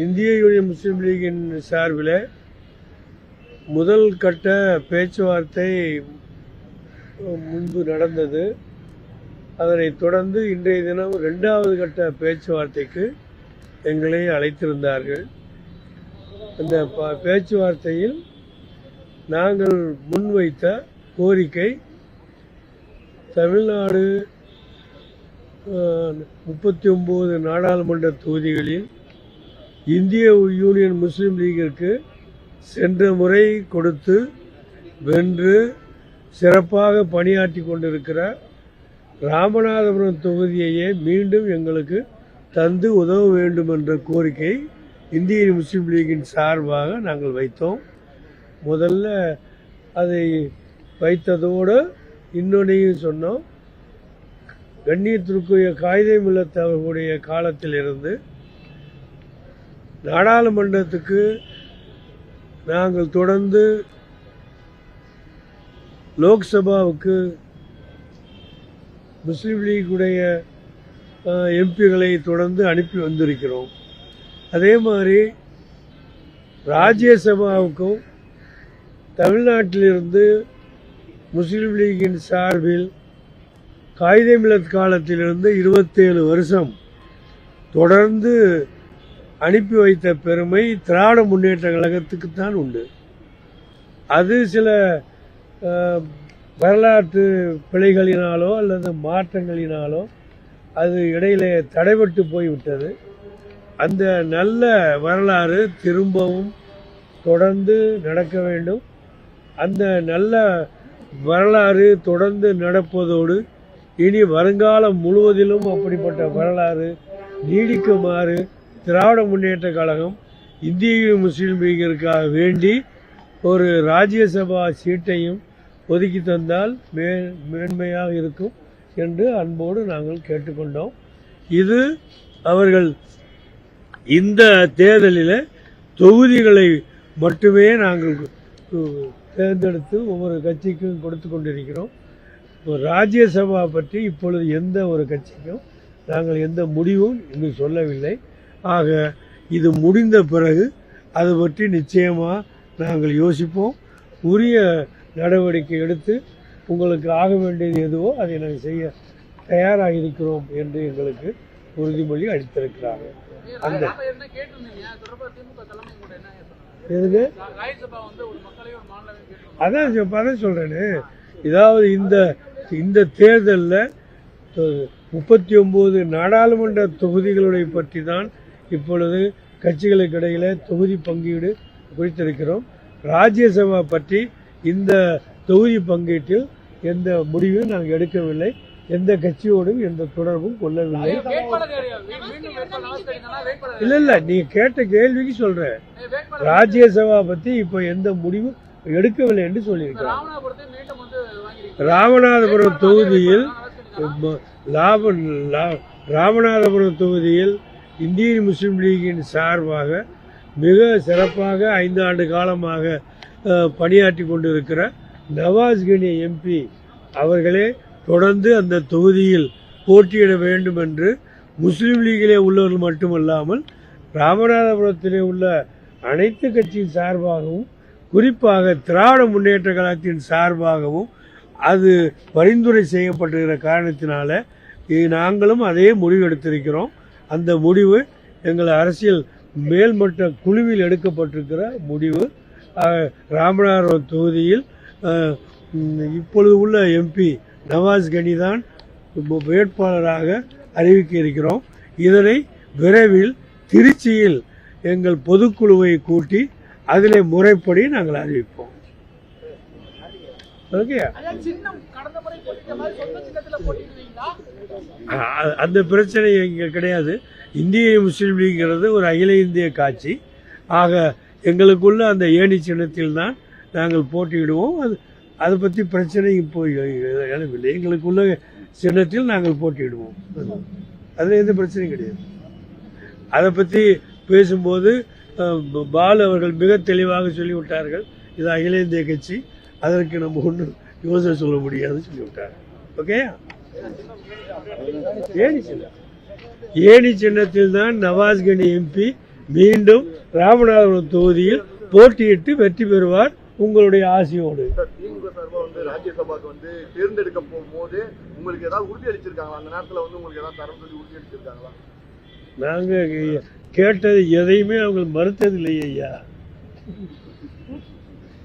இந்திய யூனியன் முஸ்லீம் லீகின் சார்பில் முதல் கட்ட பேச்சுவார்த்தை முன்பு நடந்தது. அதனைத் தொடர்ந்து இன்றைய தினம் 2வது கட்ட பேச்சுவார்த்தைக்கு எங்களை அழைத்திருந்தார்கள். அந்த பேச்சுவார்த்தையில் நாங்கள் முன்வைத்த கோரிக்கை தமிழ்நாடு 39 நாடாளுமன்ற தொகுதிகளில் இந்திய யூனியன் முஸ்லீம் லீகிற்கு சென்ற முறை கொடுத்து வென்று சிறப்பாக பணியாற்றி கொண்டிருக்கிற ராமநாதபுரம் தொகுதியையே மீண்டும் எங்களுக்கு தந்து உதவ வேண்டும் என்ற கோரிக்கை இந்திய முஸ்லீம் லீகின் சார்பாக நாங்கள் வைத்தோம். முதல்ல அதை வைத்ததோடு இன்னொன்றையும் சொன்னோம். கண்ணியத்திற்குரிய காயிதே மில்லத் அவர்களுடைய காலத்திலிருந்து நாடாளுமன்றத்துக்கு நாங்கள் தொடர்ந்து லோக்சபாவுக்கு முஸ்லீம் லீக்குடைய எம்பிகளை தொடர்ந்து அனுப்பி வந்திருக்கிறோம். அதே மாதிரி ராஜ்யசபாவுக்கும் தமிழ்நாட்டிலிருந்து முஸ்லீம் லீகின் சார்பில் காயிதே மில்லத் காலத்திலிருந்து 27 வருஷம் தொடர்ந்து அனுப்பி வைத்த பெருமை திராவிட முன்னேற்ற கழகத்துக்குத்தான் உண்டு. அது சில வரலாற்று பிழைகளினாலோ அல்லது மாற்றங்களினாலோ அது இடையிலே தடைபட்டு போய்விட்டது. அந்த நல்ல வரலாறு திரும்பவும் தொடர்ந்து நடக்க வேண்டும். அந்த நல்ல வரலாறு தொடர்ந்து நடப்பதோடு இனி வருங்காலம் முழுவதிலும் அப்படிப்பட்ட வரலாறு நீடிக்குமாறு திராவிட முன்னேற்ற கழகம் இந்திய முஸ்லீம் லீகிற்காக வேண்டி ஒரு ராஜ்யசபா சீட்டையும் ஒதுக்கி தந்தால் மேன்மையாக இருக்கும் என்று அன்போடு நாங்கள் கேட்டுக்கொண்டோம். இது அவர்கள் இந்த தேர்தலில் தொகுதிகளை மட்டுமே நாங்கள் தேர்ந்தெடுத்து ஒவ்வொரு கட்சிக்கும் கொடுத்து கொண்டிருக்கிறோம். ராஜ்யசபா பற்றி இப்பொழுது எந்த ஒரு கட்சிக்கும் நாங்கள் எந்த முடிவும் இன்னும் சொல்லவில்லை. ஆக இது முடிந்த பிறகு அது பற்றி நிச்சயமாக நாங்கள் யோசிப்போம். உரிய நடவடிக்கை எடுத்து உங்களுக்கு ஆக வேண்டியது எதுவோ அதை நாங்கள் செய்ய தயாராக இருக்கிறோம் என்று எங்களுக்கு உறுதிமொழி அளித்திருக்கிறார்கள். அந்த எதுக்கு அதான் சொல்றேன்னு, இதாவது இந்த தேர்தலில் 39 நாடாளுமன்ற தொகுதிகளுடைய பற்றி தான் இப்பொழுது கட்சிகளுக்கு இடையில தொகுதி பங்கீடு குறித்திருக்கிறோம். ராஜ்யசபா பற்றி இந்த தொகுதி பங்கீட்டில் எந்த முடிவும் நாங்கள் எடுக்கவில்லை. எந்த கட்சியோடும் எந்த தொடர்பும் கொள்ளவில்லை. இல்ல நீங்க கேட்ட கேள்விக்கு சொல்றேன். ராஜ்யசபா பத்தி இப்ப எந்த முடிவும் எடுக்கவில்லை என்று சொல்லியிருக்கிறோம். ராமநாதபுரம் தொகுதியில் இந்திய முஸ்லீம் லீகின் சார்பாக மிக சிறப்பாக 5 ஆண்டு காலமாக பணியாற்றி கொண்டிருக்கிற நவாஸ் கனி எம்பி அவர்களே தொடர்ந்து அந்த தொகுதியில் போட்டியிட வேண்டும் என்று முஸ்லீம் லீகிலே உள்ளவர்கள் மட்டுமல்லாமல் ராமநாதபுரத்திலே உள்ள அனைத்து கட்சியின் சார்பாகவும் குறிப்பாக திராவிட முன்னேற்ற கழகத்தின் சார்பாகவும் அது பரிந்துரை செய்யப்பட்டிருக்கிற காரணத்தினால நாங்களும் அதே முடிவு எடுத்திருக்கிறோம். அந்த முடிவு எங்கள் அரசியல் மேல்மட்ட குழுவில் எடுக்கப்பட்டிருக்கிற முடிவு. ராமநாதபுரம் தொகுதியில் இப்பொழுது உள்ள எம்பி நவாஸ் கனி தான் வேட்பாளராக அறிவிக்க இருக்கிறோம். இதனை விரைவில் திருச்சியில் எங்கள் பொதுக்குழுவை கூட்டி அதிலே முறைப்படி நாங்கள் அறிவிப்போம். அந்த பிரச்சனை இங்கே கிடையாது. இந்திய முஸ்லீம் லீக்ங்கிறது ஒரு அகில இந்திய கட்சி. ஆக எங்களுக்குள்ள அந்த ஏணி சின்னத்தில் தான் நாங்கள் போட்டியிடுவோம். அதை பற்றி பிரச்சனை இப்போ எழவில்லை. எங்களுக்குள்ள சின்னத்தில் நாங்கள் போட்டியிடுவோம். அதில் எந்த பிரச்சனையும் கிடையாது. அதை பற்றி பேசும்போது பாலு அவர்கள் மிக தெளிவாக சொல்லிவிட்டார்கள். இது அகில இந்திய கட்சி, அதற்கு நம்ம ஒன்றும் யோசனை சொல்ல முடியாதுன்னு சொல்லிவிட்டார். ஓகே, ஏணி சின்னத்தில் தான் நவாஸ் கனி எம்பி மீண்டும் ராமநாதபுரம் தொகுதியில் போட்டியிட்டு வெற்றி பெறுவார் உங்களுடைய ஆசையோடு. திமுக சார்பாக வந்து ராஜ்யசபாக்கு வந்து தேர்ந்தெடுக்க போகும்போது உங்களுக்கு ஏதாவது உறுதி அளிச்சிருக்காங்களா? அந்த நேரத்தில் வந்து உங்களுக்கு ஏதாவது தரம் சொல்லி உறுதி அளிச்சிருக்காங்களா? நாங்கள் கேட்டது எதையுமே அவங்க மறுத்தது இல்லையா.